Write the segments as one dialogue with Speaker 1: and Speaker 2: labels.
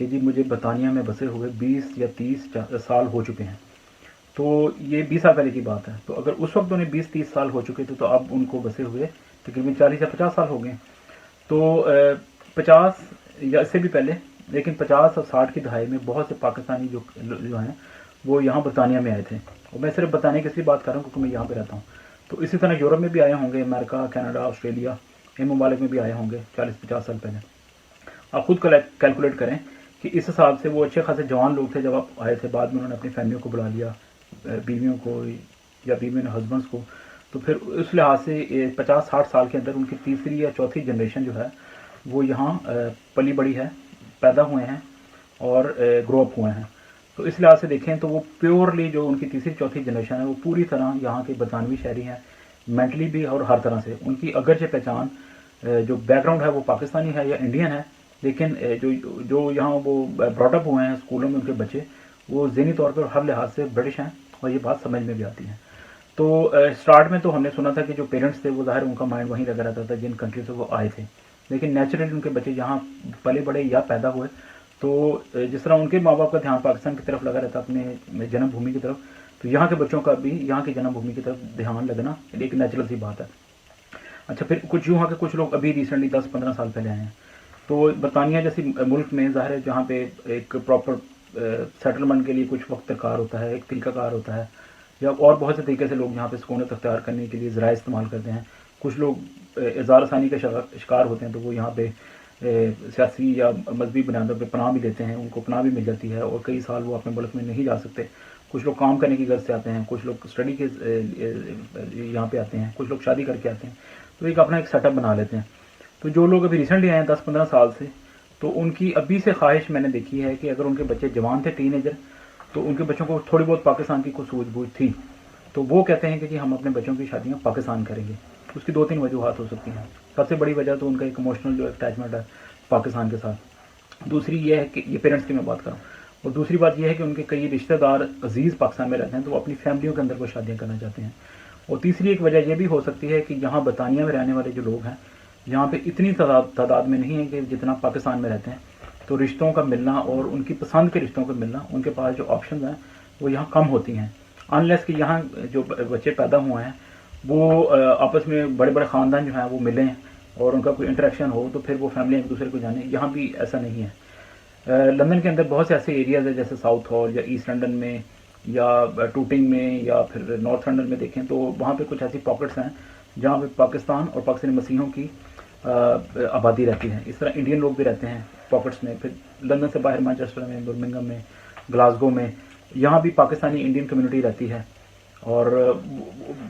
Speaker 1: کہ جی مجھے برطانیہ میں بسے ہوئے 20 یا 30 سال ہو چکے ہیں. تو یہ 20 سال پہلے کی بات ہے. تو اگر اس وقت انہیں 20-30 سال ہو چکے تھے تو اب ان کو بسے ہوئے تقریباً 40 یا 50 سال ہو گئے. تو 50 یا اس سے بھی پہلے، لیکن 50 اور 60 کی دہائی میں بہت سے پاکستانی جو ہیں وہ یہاں برطانیہ میں آئے تھے. اور میں صرف برطانیہ کی اس لیے بات کر رہا ہوں کیونکہ میں یہاں پہ رہتا ہوں. تو اسی طرح یورپ میں بھی آئے ہوں گے، امریکہ، کینیڈا، آسٹریلیا، ان ممالک میں بھی آئے ہوں گے 40-50 سال پہلے. آپ خود کیلکولیٹ کریں کہ اس حساب سے وہ اچھے خاصے جوان لوگ تھے جب آپ آئے تھے. بعد میں انہوں نے اپنی فیملیوں کو بلا لیا، بیویوں کو یا بیویوں نے ہسبینڈس کو. تو پھر اس لحاظ سے 50-60 سال کے اندر ان کی تیسری یا چوتھی جنریشن جو ہے وہ یہاں پلی بڑی ہے، پیدا ہوئے ہیں اور گرو اپ ہوئے ہیں. تو اس لحاظ سے دیکھیں تو وہ پیورلی جو ان کی تیسری چوتھی جنریشن ہے وہ پوری طرح یہاں کے برطانوی شہری ہیں، مینٹلی بھی اور ہر طرح سے. ان کی اگرچہ پہچان جو بیک گراؤنڈ ہے وہ پاکستانی ہے یا انڈین ہے، لیکن جو یہاں وہ براٹ اپ ہوئے ہیں اسکولوں میں ان کے بچے، وہ ذہنی طور پر ہر لحاظ سے برٹش ہیں اور یہ بات سمجھ میں بھی آتی ہے. تو اسٹارٹ میں تو ہم نے سنا تھا کہ جو پیرنٹس تھے وہ ظاہر ان کا مائنڈ وہیں لگا رہتا تھا جن کنٹری سے وہ آئے تھے، لیکن نیچرلی ان کے بچے یہاں پلے بڑے یا پیدا ہوئے. تو جس طرح ان کے ماں باپ کا دھیان پاکستان کی طرف لگا رہتا اپنے جنم بھومی کی طرف، تو یہاں کے بچوں کا بھی یہاں کی جنم بھومی کی طرف دھیان لگنا ایک نیچرل سی بات ہے. اچھا، پھر کچھ یوں ہے کہ کچھ لوگ ابھی ریسنٹلی 10-15 سال پہلے آئے ہیں. تو برطانیہ جیسی ملک میں ظاہر ہے جہاں پہ ایک پراپر سیٹلمنٹ کے لیے کچھ وقت درکار ہوتا ہے، ایک طریقہ کار ہوتا ہے، یا اور بہت سے طریقے سے لوگ یہاں پہ سکونت اختیار کرنے کے لیے ذرائع استعمال کرتے ہیں. کچھ لوگ اظہار ثانی کا شکار ہوتے ہیں تو وہ یہاں پہ سیاسی یا مذہبی بنیادوں پہ پناہ بھی لیتے ہیں، ان کو پناہ بھی مل جاتی ہے اور کئی سال وہ اپنے ملک میں نہیں جا سکتے. کچھ لوگ کام کرنے کی غرض سے آتے ہیں، کچھ لوگ اسٹڈی کے یہاں پہ آتے ہیں، کچھ لوگ شادی کر کے آتے ہیں. تو ایک اپنا ایک سیٹ اپ بنا لیتے ہیں. تو جو لوگ ابھی ریسنٹلی آئے ہیں 10-15 سال سے، تو ان کی ابھی سے خواہش میں نے دیکھی ہے کہ اگر ان کے بچے جوان تھے، ٹین ایجر، تو ان کے بچوں کو تھوڑی بہت پاکستان کی کچھ سوجھ بوجھ تھی، تو وہ کہتے ہیں کہ جی ہم اپنے بچوں کی شادیاں پاکستان کریں گے. اس کی 2-3 وجوہات ہو سکتی ہیں. سب سے بڑی وجہ تو ان کا ایک ایموشنل جو اٹیچمنٹ ہے پاکستان کے ساتھ. دوسری یہ ہے کہ یہ پیرنٹس کی میں بات کروں، اور دوسری بات یہ ہے کہ ان کے کئی رشتہ دار عزیز پاکستان میں رہتے ہیں تو وہ اپنی فیملیوں کے اندر وہ شادیاں کرنا چاہتے ہیں. اور تیسری ایک وجہ یہ بھی ہو سکتی ہے کہ یہاں برطانیہ میں رہنے والے جو لوگ ہیں یہاں پہ اتنی تعداد میں نہیں ہے کہ جتنا پاکستان میں رہتے ہیں. تو رشتوں کا ملنا اور ان کی پسند کے رشتوں کا ملنا، ان کے پاس جو آپشنز ہیں وہ یہاں کم ہوتی ہیں. انلیس کہ یہاں جو بچے پیدا ہوئے ہیں وہ آپس میں بڑے بڑے خاندان جو ہیں وہ ملیں اور ان کا کوئی انٹریکشن ہو تو پھر وہ فیملی ایک دوسرے کو جانیں. یہاں بھی ایسا نہیں ہے. لندن کے اندر بہت سے ایسے ایریاز ہیں جیسے ساؤتھ ہال یا ایسٹ لندن میں یا ٹوٹنگ میں یا پھر نارتھ لندن میں دیکھیں تو وہاں پہ کچھ ایسی پاکٹس ہیں جہاں پہ پاکستان اور پاکستانی مسیحیوں کی آبادی رہتی ہے. اس طرح انڈین لوگ بھی رہتے ہیں پاکٹس میں. پھر لندن سے باہر مانچسٹر میں، برمنگھم میں، گلاسگو میں یہاں بھی پاکستانی انڈین کمیونٹی رہتی ہے اور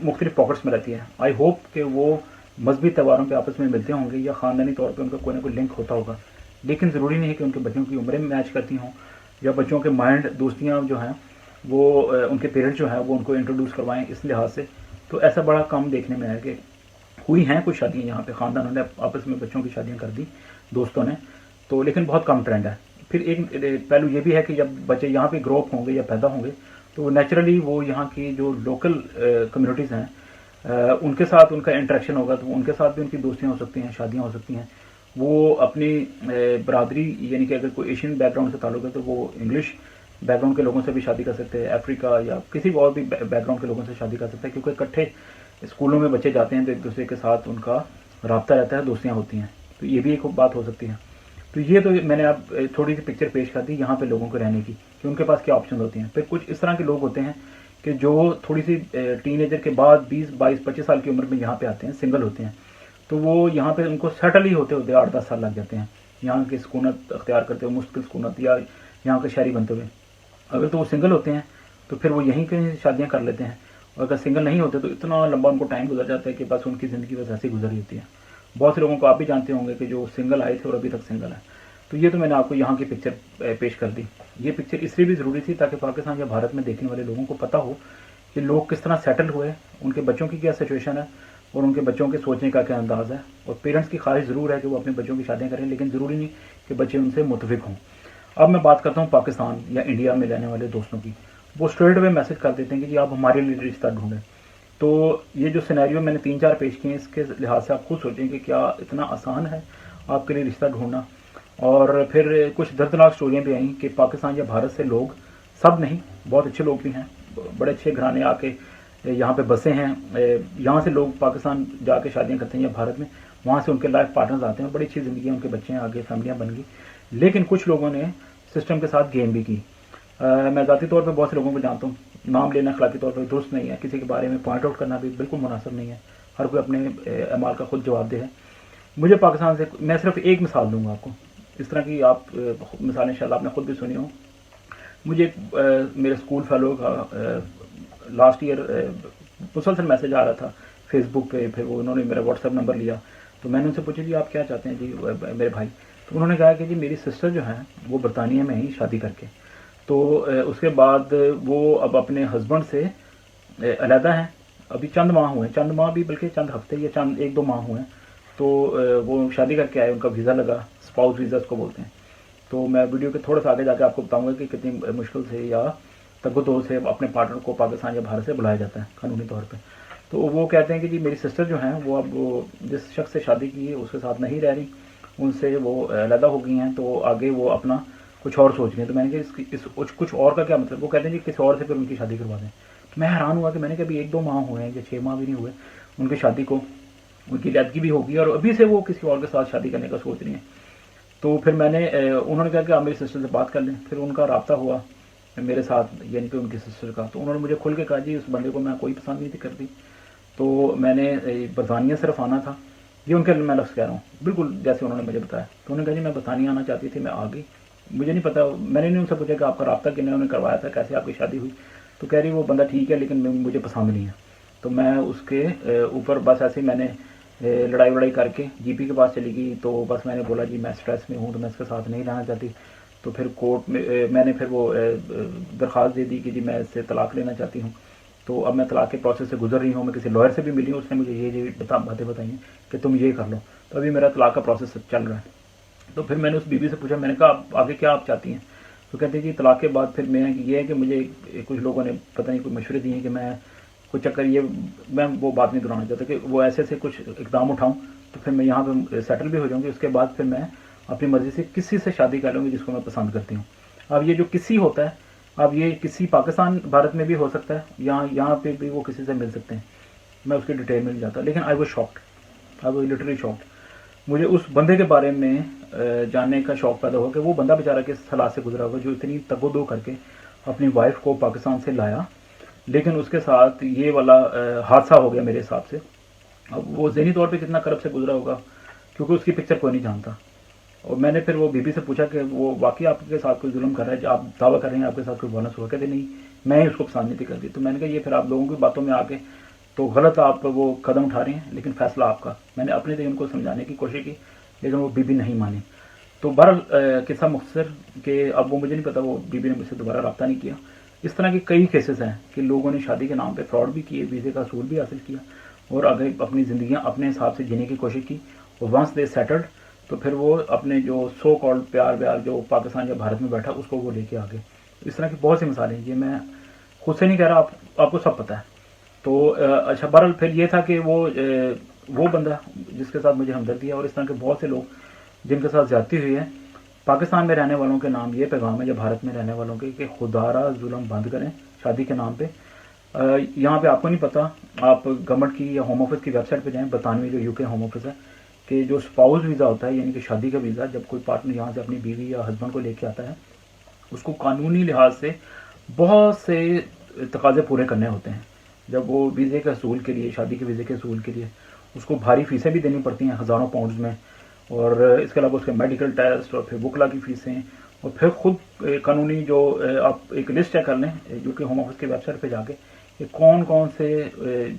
Speaker 1: مختلف پاکٹس میں رہتی ہے. آئی ہوپ کہ وہ مذہبی تہواروں پہ آپس میں ملتے ہوں گے یا خاندانی طور پہ ان کا کوئی نہ کوئی لنک ہوتا ہوگا. لیکن ضروری نہیں ہے کہ ان کے بچوں کی عمریں میچ کرتی ہوں یا بچوں کے مائنڈ دوستیاں جو ہیں وہ ان کے پیرنٹس جو ہیں وہ ان کو انٹروڈیوس کروائیں اس لحاظ سے. تو ایسا بڑا کام دیکھنے میں آیا کہ ہوئی ہیں کچھ شادیاں یہاں پہ، خاندانوں نے آپس میں بچوں کی شادیاں کر دی دوستوں نے، تو لیکن بہت کم ٹرینڈ ہے. پھر ایک پہلو یہ بھی ہے کہ جب بچے یہاں پہ گرو اپ ہوں گے یا پیدا ہوں گے تو نیچرلی وہ یہاں کی جو لوکل کمیونٹیز ہیں ان کے ساتھ ان کا انٹریکشن ہوگا تو ان کے ساتھ بھی ان کی دوستیاں ہو سکتی ہیں، شادیاں ہو سکتی ہیں. وہ اپنی برادری یعنی کہ اگر کوئی ایشین بیک گراؤنڈ سے تعلق ہے تو وہ انگلش بیک گراؤنڈ کے لوگوں سے بھی شادی کر سکتے ہیں، افریقہ یا کسی اور بھی بیک گراؤنڈ کے لوگوں سے شادی کر سکتے ہیں کیونکہ اکٹھے اسکولوں میں بچے جاتے ہیں تو ایک دوسرے کے ساتھ ان کا رابطہ رہتا ہے، دوستیاں ہوتی ہیں. تو یہ بھی ایک بات ہو سکتی ہے. تو یہ تو میں نے اب تھوڑی سی پکچر پیش کر دی یہاں پہ لوگوں کو رہنے کی کہ ان کے پاس کیا آپشن ہوتی ہیں. پھر کچھ اس طرح کے لوگ ہوتے ہیں کہ جو تھوڑی سی ٹین ایجر کے بعد 20-22-25 سال کی عمر میں یہاں پہ آتے ہیں، سنگل ہوتے ہیں. تو وہ یہاں پہ ان کو سیٹل ہی ہوتے 8-10 سال لگ جاتے ہیں یہاں کی سکونت اختیار کرتے ہوئے، مشکل سکونت یا یہاں کے شہری بنتے ہوئے. اگر تو وہ سنگل ہوتے ہیں تو پھر وہ یہیں کہیں شادیاں کر لیتے ہیں، اور اگر سنگل نہیں ہوتے تو اتنا لمبا ان کو ٹائم گزر جاتا ہے کہ بس ان کی زندگی بس ایسی گزر ہوتی ہے. بہت سے لوگوں کو آپ بھی جانتے ہوں گے کہ جو سنگل آئے تھے اور ابھی تک سنگل ہیں. تو یہ تو میں نے آپ کو یہاں کی پکچر پیش کر دی. یہ پکچر اس لیے بھی ضروری تھی تاکہ پاکستان یا بھارت میں دیکھنے والے لوگوں کو پتہ ہو کہ لوگ کس طرح سیٹل ہوئے، ان کے بچوں کی کیا سچویشن ہے اور ان کے بچوں کے سوچنے کا کیا انداز ہے. اور پیرنٹس کی خواہش ضرور ہے کہ وہ اپنے بچوں کی شادیاں کریں لیکن ضروری نہیں کہ بچے ان سے متفق ہوں. اب میں بات کرتا ہوں پاکستان یا انڈیا میں رہنے والے دوستوں کی. وہ اسٹریٹ وے میسج کر دیتے ہیں کہ جی آپ ہمارے لیے رشتہ ڈھونڈیں. تو یہ جو سینیریو میں نے 3-4 پیش کیے ہیں اس کے لحاظ سے آپ خود سوچیں کہ کیا اتنا آسان ہے آپ کے لیے رشتہ ڈھونڈنا. اور پھر کچھ دردناک اسٹوریاں بھی آئیں کہ پاکستان یا بھارت سے لوگ، سب نہیں، بہت اچھے لوگ بھی ہیں، بڑے اچھے گھرانے آ کے یہاں پہ بسے ہیں، یہاں سے لوگ پاکستان جا کے شادیاں کرتے ہیں یا بھارت میں، وہاں سے ان کے لائف پارٹنرز آتے ہیں، بڑی اچھی زندگی ہے، ان کے بچے ہیں، آگے فیملیاں بن گئی. لیکن کچھ لوگوں نے سسٹم کے ساتھ گیم بھی کی. میں ذاتی طور پہ بہت سے لوگوں کو جانتا ہوں. نام لینا اخلاقی طور پہ درست نہیں ہے، کسی کے بارے میں پوائنٹ آؤٹ کرنا بھی بالکل مناسب نہیں ہے. ہر کوئی اپنے اعمال کا خود جواب دہ ہے. مجھے پاکستان سے، میں صرف ایک مثال دوں گا آپ کو، اس طرح کی آپ مثالیں انشاءاللہ آپ نے خود بھی سنی ہوں. مجھے میرے اسکول فیلو کا لاسٹ ایئر مسلسل میسج آ رہا تھا فیس بک پہ، پھر وہ انہوں نے میرا واٹس ایپ نمبر لیا، تو میں نے ان سے پوچھا جی آپ کیا چاہتے ہیں جی میرے بھائی. تو انہوں نے کہا کہ جی میری سسٹر جو ہیں وہ برطانیہ میں ہی شادی کر کے، تو اس کے بعد وہ اب اپنے ہسبینڈ سے علیحدہ ہیں. ابھی چند ماہ ہوئے ہیں، چند ماہ بھی بلکہ چند ہفتے یا چند ایک دو ماہ ہوئے ہیں. تو وہ شادی کر کے آئے، ان کا ویزا لگا، اسپاؤس ویزا اس کو بولتے ہیں. تو میں ویڈیو کے تھوڑا سا آگے جا کے آپ کو بتاؤں گا کہ کتنی مشکل سے یا تگ و دو سے اپنے پارٹنر کو پاکستان یا بھارت سے بلایا جاتا ہے قانونی طور پہ. تو وہ کہتے ہیں کہ جی میری سسٹر جو ہیں وہ اب جس شخص سے شادی کی ہے اس کے ساتھ نہیں رہ رہی، ان سے وہ علیحدہ ہو گئی ہیں، تو آگے وہ اپنا کچھ اور سوچ رہی ہیں. تو میں نے کہا اس کچھ اور کا کیا مطلب؟ وہ کہتے ہیں جی کسی اور سے پھر ان کی شادی کروا دیں. تو میں حیران ہوا کہ میں نے کہا ابھی ایک دو ماہ ہوئے ہیں یا 6 ماہ بھی نہیں ہوئے ان کی شادی کو، ان کی علیحدگی بھی ہوگی اور ابھی سے وہ کسی اور کے ساتھ شادی کرنے کا سوچ رہی ہیں. تو پھر میں نے انہوں نے کہا کہ آپ میری سسٹر سے بات کر لیں. پھر ان کا رابطہ ہوا میرے ساتھ، یعنی کہ ان کی سسٹر کا. تو انہوں نے مجھے کھل کے کہا جی اس بندے کو میں کوئی پسند نہیں تھی کرتی. تو میں نے برطانیہ صرف آنا تھا، یہ ان کے میں لفظ کہہ رہا ہوں بالکل جیسے انہوں نے مجھے بتایا. تو انہوں نے کہا جی میں برطانیہ آنا چاہتی تھی، میں آ گئی. مجھے نہیں پتا، میں نے نہیں ان سے پوچھا کہ آپ کا رابطہ کنہوں نے کروایا تھا، کیسے آپ کی شادی ہوئی. تو کہہ رہی وہ بندہ ٹھیک ہے لیکن مجھے پسند نہیں ہے. تو میں اس کے اوپر بس ایسے ہی میں نے لڑائی وڑائی کر کے جی پی کے پاس چلی گئی. تو بس میں نے بولا جی میں اسٹریس میں ہوں تو میں اس کے ساتھ نہیں رہنا چاہتی. تو پھر کورٹ میں نے پھر وہ درخواست دے دی کہ جی میں اس سے طلاق لینا چاہتی ہوں. تو اب میں طلاق کے پروسیس سے گزر رہی ہوں. میں کسی لائر سے بھی ملی ہوں، اس نے مجھے یہ باتیں بتائی ہیں کہ تم یہ کر لو. تو ابھی میرا طلاق کا پروسیس چل رہا ہے. تو پھر میں نے اس بی بی سے پوچھا، میں نے کہا آگے کیا آپ چاہتی ہیں؟ تو کہتے ہیں جی طلاق کے بعد پھر میں یہ ہے کہ مجھے کچھ لوگوں نے پتہ نہیں کوئی مشورے دیے ہیں کہ میں کچھ چکر، یہ میں وہ بات نہیں دہرانا چاہتا کہ وہ ایسے کچھ اقدام اٹھاؤں تو پھر میں یہاں پہ سیٹل بھی ہو جاؤں گی. اس کے بعد پھر میں اپنی مرضی سے کسی سے شادی کر لوں گی جس کو میں پسند کرتی ہوں. اب یہ جو کسی ہوتا ہے، اب یہ کسی پاکستان بھارت میں بھی ہو سکتا ہے، یہاں پہ بھی وہ کسی سے مل سکتے ہیں. میں اس کی ڈیٹیل میں نہیں جاتا، لیکن I was shocked, I was literally shocked. مجھے اس بندے کے بارے میں جاننے کا شوق پیدا ہوا کہ وہ بندہ بیچارہ کس حالات سے گزرا ہوا جو اتنی تگ و دو کر کے اپنی وائف کو پاکستان سے لایا، لیکن اس کے ساتھ یہ والا حادثہ ہو گیا میرے حساب سے. اب وہ ذہنی طور پہ کتنا کرب سے گزرا ہوگا کیونکہ اس کی پکچر کوئی نہیں جانتا. اور میں نے پھر وہ بی بی سے پوچھا کہ وہ واقعی آپ کے ساتھ کوئی ظلم کر رہا ہے، آپ دعویٰ کر رہے ہیں آپ کے ساتھ کوئی بونس ہوا؟ کہتے نہیں میں ہی اس کو پسند نہیں تھی کرتی. تو میں نے کہا یہ پھر آپ لوگوں کی باتوں میں آ کے تو غلط آپ وہ قدم اٹھا رہے ہیں، لیکن فیصلہ آپ کا. میں نے اپنے سے ان کو سمجھانے کی کوشش کی لیکن وہ بی بی نہیں مانی. تو بہرحال قصہ مختصر کہ اب وہ مجھے نہیں پتا، وہ بی بی نے مجھ سے دوبارہ رابطہ نہیں کیا. اس طرح کے کئی کیسز ہیں کہ لوگوں نے شادی کے نام پہ فراڈ بھی کیے، ویزے کا اصول بھی حاصل کیا اور اگر اپنی زندگیاں اپنے حساب سے جینے کی کوشش کی اور ونس دے سیٹلڈ تو پھر وہ اپنے جو سو کالڈ پیار ویار جو پاکستان یا بھارت میں بیٹھا اس کو وہ لے کے آگے. اس طرح کی بہت سی مثالیں ہیں، یہ میں خود سے نہیں کہہ رہا، آپ کو سب پتہ ہے. تو اچھا بہرحال پھر یہ تھا کہ وہ بندہ جس کے ساتھ مجھے ہمدردی ہے اور اس طرح کے بہت سے لوگ جن کے ساتھ زیادتی ہوئی ہے. پاکستان میں رہنے والوں کے نام یہ پیغام ہے یا بھارت میں رہنے والوں کے کہ خدا را ظلم بند کریں شادی کے نام پہ. یہاں پہ آپ کو نہیں پتا، آپ گورنمنٹ کی یا ہوم آفس کی ویب سائٹ پہ جائیں، برطانوی جو یو کے ہوم آفس ہے، کہ جو اسپاؤس ویزا ہوتا ہے یعنی کہ شادی کا ویزا، جب کوئی پارٹنر یہاں سے اپنی بیوی یا ہسبینڈ کو لے کے آتا ہے اس کو قانونی لحاظ سے بہت سے تقاضے پورے کرنے ہوتے ہیں. جب وہ ویزے کے حصول کے لیے، شادی کے ویزے کے حصول کے لیے اس کو بھاری فیسیں بھی دینی پڑتی ہیں، ہزاروں پاؤنڈز میں، اور اس کے علاوہ اس کے میڈیکل ٹیسٹ اور پھر وکلا کی فیسیں، اور پھر خود قانونی جو آپ ایک لسٹ چیک کر لیں جو کہ ہوم آفس کی ویب سائٹ پہ جا کے کہ کون کون سے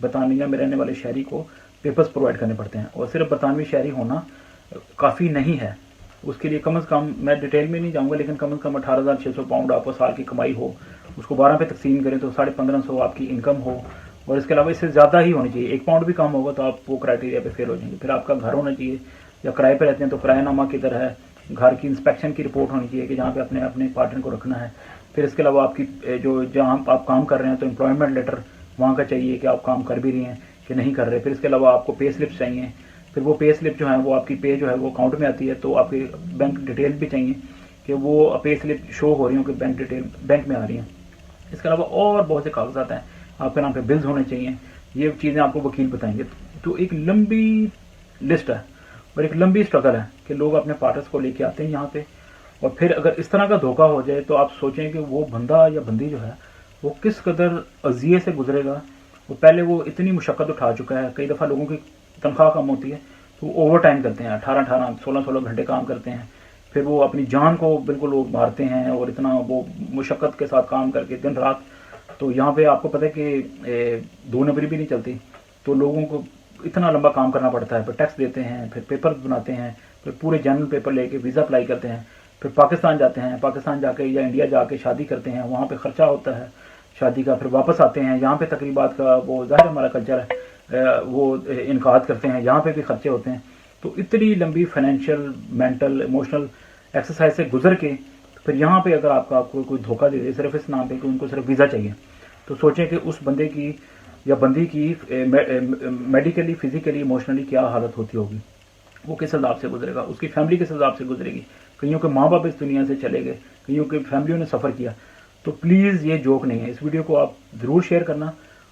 Speaker 1: برطانیہ میں رہنے والے شہری کو پیپرز پرووائڈ کرنے پڑتے ہیں. اور صرف برطانوی شہری ہونا کافی نہیں ہے، اس کے لیے کم از کم، میں ڈیٹیل میں نہیں جاؤں گا لیکن کم از کم 18,600 پاؤنڈ آپ کو سال کی کمائی ہو، اس کو 12 پہ تقسیم کریں تو 1550 آپ کی انکم ہو، اور اس کے علاوہ اس سے زیادہ ہی ہونی چاہیے. 1 پاؤنڈ بھی کم ہوگا تو آپ وہ کرائٹیریا پہ فیل ہو جائیں گے. پھر آپ کا گھر ہونا چاہیے، یا کرائے پہ رہتے ہیں تو کرایہ نامہ کدھر ہے، گھر کی انسپیکشن کی رپورٹ ہونی چاہیے کہ جہاں پہ اپنے پارٹنر کو رکھنا ہے. پھر اس کے علاوہ آپ کی جو جہاں آپ کام کر رہے ہیں تو امپلائمنٹ لیٹر وہاں کا چاہیے کہ آپ کام کر بھی رہے ہیں کہ نہیں کر رہے. پھر اس کے علاوہ آپ کو پے سلپس چاہیے پھر وہ پے سلپ جو ہے وہ آپ کی پے جو ہے وہ اکاؤنٹ میں آتی ہے, تو آپ کی بینک ڈیٹیل بھی چاہیے کہ وہ پے سلپ شو ہو رہی ہوں کہ بینک ڈیٹیل بینک میں آ رہی ہیں. اس کے علاوہ اور بہت سے کاغذات ہیں, آپ کے نام پہ بلز ہونے چاہیے, یہ چیزیں آپ کو وکیل بتائیں گے. تو ایک لمبی لسٹ ہے اور ایک لمبی اسٹرگل ہے کہ لوگ اپنے پارٹنرس کو لے کے آتے ہیں یہاں پہ, اور پھر اگر اس طرح کا دھوکہ ہو جائے تو آپ سوچیں کہ وہ بندہ یا بندی جو ہے وہ کس قدر اذیے سے گزرے گا. وہ پہلے وہ اتنی مشقت اٹھا چکا ہے, کئی دفعہ لوگوں کی تنخواہ کم ہوتی ہے تو وہ اوور ٹائم کرتے ہیں, 18 16 گھنٹے کام کرتے ہیں, پھر وہ اپنی جان کو بالکل وہ مارتے ہیں اور اتنا وہ مشقت کے ساتھ کام کر کے دن رات. تو یہاں پہ آپ کو پتہ ہے کہ 2 نمبری بھی نہیں چلتی, تو لوگوں کو اتنا لمبا کام کرنا پڑتا ہے, پھر ٹیکس دیتے ہیں, پھر پیپر بناتے ہیں, پھر پورے جنرل پیپر لے کے ویزا اپلائی کرتے ہیں, پھر پاکستان جاتے ہیں, پاکستان جا کے یا انڈیا جا کے شادی کرتے ہیں, وہاں پہ خرچہ ہوتا ہے شادی کا, پھر واپس آتے ہیں یہاں پہ تقریبات کا وہ ظاہر ہمارا کلچر ہے وہ انعقاد کرتے ہیں, یہاں پہ بھی خرچے ہوتے ہیں. تو اتنی لمبی فائنینشیل مینٹل ایموشنل ایکسرسائز سے گزر کے پھر یہاں پہ اگر آپ کو کوئی دھوکہ دے دے صرف اس نام پہ کہ ان کو صرف ویزا چاہیے, تو سوچیں کہ اس بندے کی یا بندی کی میڈیکلی فزیکلی ایموشنلی کیا حالت ہوتی ہوگی, وہ کس عذاب سے گزرے گا, اس کی فیملی کس عذاب سے گزرے گی. کئیوں کے ماں باپ اس دنیا سے چلے گئے, کئیوں کے فیملیوں نے سفر کیا. تو پلیز یہ جوک نہیں ہے, اس ویڈیو کو آپ ضرور شیئر کرنا,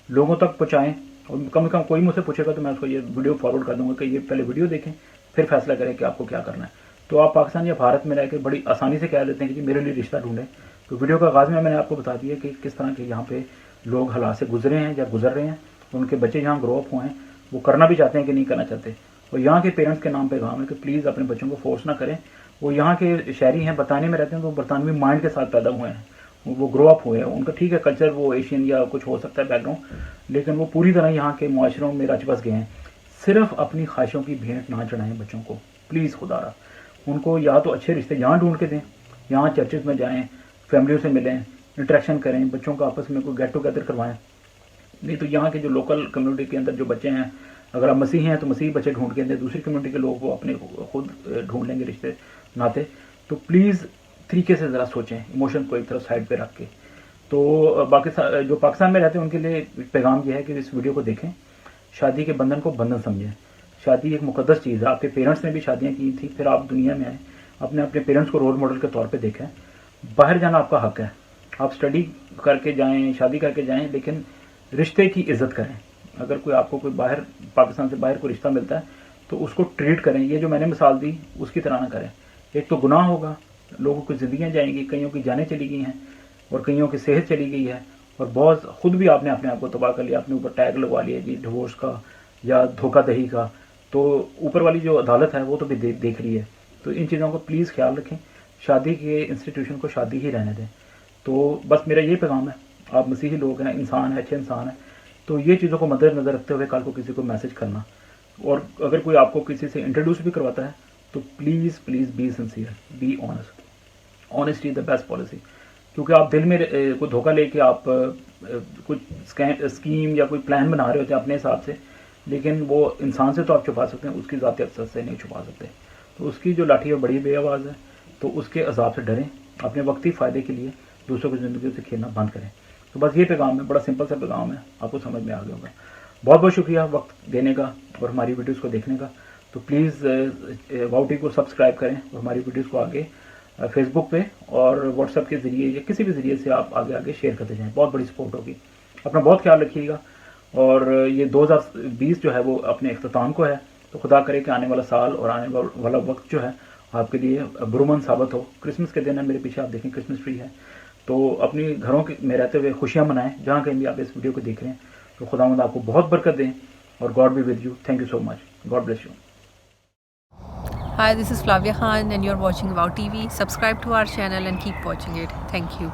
Speaker 1: لوگوں تک پہنچائیں, اور کم سے کم کوئی مجھ سے پوچھے گا تو میں اس کو یہ ویڈیو فارورڈ کر دوں گا کہ یہ پہلے ویڈیو دیکھیں پھر فیصلہ کریں کہ آپ کو کیا کرنا ہے. تو آپ پاکستان یا بھارت میں رہ کے بڑی آسانی سے کہہ لیتے ہیں کہ جی میرے لیے رشتہ ڈھونڈیں. تو ویڈیو کا آغاز میں نے آپ کو بتا دیا کہ کس طرح کے یہاں پہ لوگ حالات سے گزرے ہیں یا گزر رہے ہیں, ان کے بچے یہاں گرو اپ ہوئے ہیں, وہ کرنا بھی چاہتے ہیں کہ نہیں کرنا چاہتے. اور یہاں کے پیرنٹس کے نام پیغام ہے کہ پلیز اپنے بچوں کو فورس نہ کریں. وہ یہاں کے شہری ہیں, برطانیہ میں رہتے ہیں, تو برطانوی مائنڈ کے ساتھ پیدا ہوئے ہیں, وہ گرو اپ ہوئے ہیں, ان کا ٹھیک ہے کلچر وہ ایشین یا کچھ ہو سکتا ہے بیک گراؤنڈ, لیکن وہ پوری طرح یہاں کے معاشروں میں رچ بس گئے ہیں. صرف اپنی خواہشوں کی بھینٹ نہ چڑھائیں بچوں کو, پلیز خدا را. ان کو یا تو اچھے رشتے یہاں ڈھونڈ کے دیں, یہاں چرچز میں جائیں, فیملیوں سے ملیں, انٹریکشن کریں, بچوں کو آپس میں کوئی گیٹ ٹوگیدر کروائیں. نہیں تو یہاں کے جو لوکل کمیونٹی کے اندر جو بچے ہیں, اگر آپ مسیحی ہیں تو مسیحی بچے ڈھونڈ کے دیں, دوسری کمیونٹی کے لوگ وہ اپنے خود ڈھونڈ لیں گے رشتے ناتے. تو پلیز طریقے سے ذرا سوچیں, ایموشن کو ایک طرف سائڈ پہ رکھ کے. تو باقی جو پاکستان میں رہتے ہیں ان کے لیے پیغام یہ ہے کہ اس ویڈیو کو دیکھیں, شادی کے بندھن کو بندھن سمجھیں. شادی ایک مقدس چیز ہے, آپ کے پیرنٹس نے بھی شادیاں کی تھیں, پھر آپ دنیا میں آئے, اپنے پیرنٹس کو رول ماڈل کے طور پہ دیکھیں. باہر جانا آپ کا حق ہے, آپ اسٹڈی کر کے جائیں, شادی کر کے جائیں, لیکن رشتے کی عزت کریں. اگر کوئی آپ کو کوئی باہر پاکستان سے باہر کوئی رشتہ ملتا ہے تو اس کو ٹریٹ کریں, یہ جو میں نے مثال دی اس کی طرح نہ کریں. ایک تو گناہ ہوگا, لوگوں کی زندگیاں جائیں گی, کئیوں کی جانیں چلی گئی ہیں اور کئیوں کی صحت چلی گئی ہے, اور بہت خود بھی آپ نے اپنے آپ کو تباہ کر لیا, اپنے اوپر ٹیگ لگوا لیا جی ڈیورس کا یا دھوکہ دہی کا. تو اوپر والی جو عدالت ہے وہ تو بھی دیکھ رہی ہے. تو ان چیزوں کو پلیز خیال رکھیں, شادی کے انسٹیٹیوشن کو شادی ہی رہنے دیں. تو بس میرا یہ پیغام ہے, آپ مسیحی لوگ ہیں, انسان ہیں, اچھے انسان ہیں, تو یہ چیزوں کو مد نظر رکھتے ہوئے کل کو کسی کو میسج کرنا, اور اگر کوئی آپ کو کسی سے انٹروڈیوس بھی کرواتا ہے تو please be sincere, be honest. Honesty is the best policy. کیونکہ آپ دل میں کوئی دھوکہ لے کے آپ کچھ اسکیم یا کوئی پلان بنا رہے ہوتے ہیں اپنے حساب سے, لیکن وہ انسان سے تو آپ چھپا سکتے ہیں, اس کی ذاتی اثر سے نہیں چھپا سکتے. تو اس کی جو لاٹھی ہے بڑی بے آواز ہے, تو اس کے عذاب سے ڈریں, اپنے وقتی فائدے کے لیے دوسروں کی زندگیوں سے کھیلنا بند کریں. تو بس یہ پیغام ہے, بڑا سمپل سا پیغام ہے, آپ کو سمجھ میں آ گیا ہوگا. بہت بہت شکریہ وقت دینے کا اور ہماری ویڈیوز کو دیکھنے کا. تو پلیز واؤ ٹی کو سبسکرائب کریں اور ہماری ویڈیوز کو آگے فیس بک پہ اور واٹس ایپ کے ذریعے یا کسی بھی ذریعے سے آپ آگے شیئر کرتے جائیں, بہت بڑی سپورٹ ہوگی. اپنا بہت خیال رکھیے گا. اور یہ 2020 جو ہے وہ اپنے اختتام کو ہے, تو خدا کرے کہ آنے والا سال اور آنے والا وقت جو ہے آپ کے لیے برومند ثابت ہو. کرسمس کے دن ہے, میرے پیچھے آپ دیکھیں کرسمس ٹری ہے, تو اپنی گھروں میں رہتے ہوئے خوشیاں منائیں جہاں کہیں بھی آپ اس ویڈیو کو دیکھ رہے ہیں. تو خداوند آپ کو بہت برکت دیں, اور God be with you. Thank you so much. God bless you.
Speaker 2: Hi, this is Flavia Khan and you're watching Wow TV. Subscribe to our channel and keep watching it. Thank you.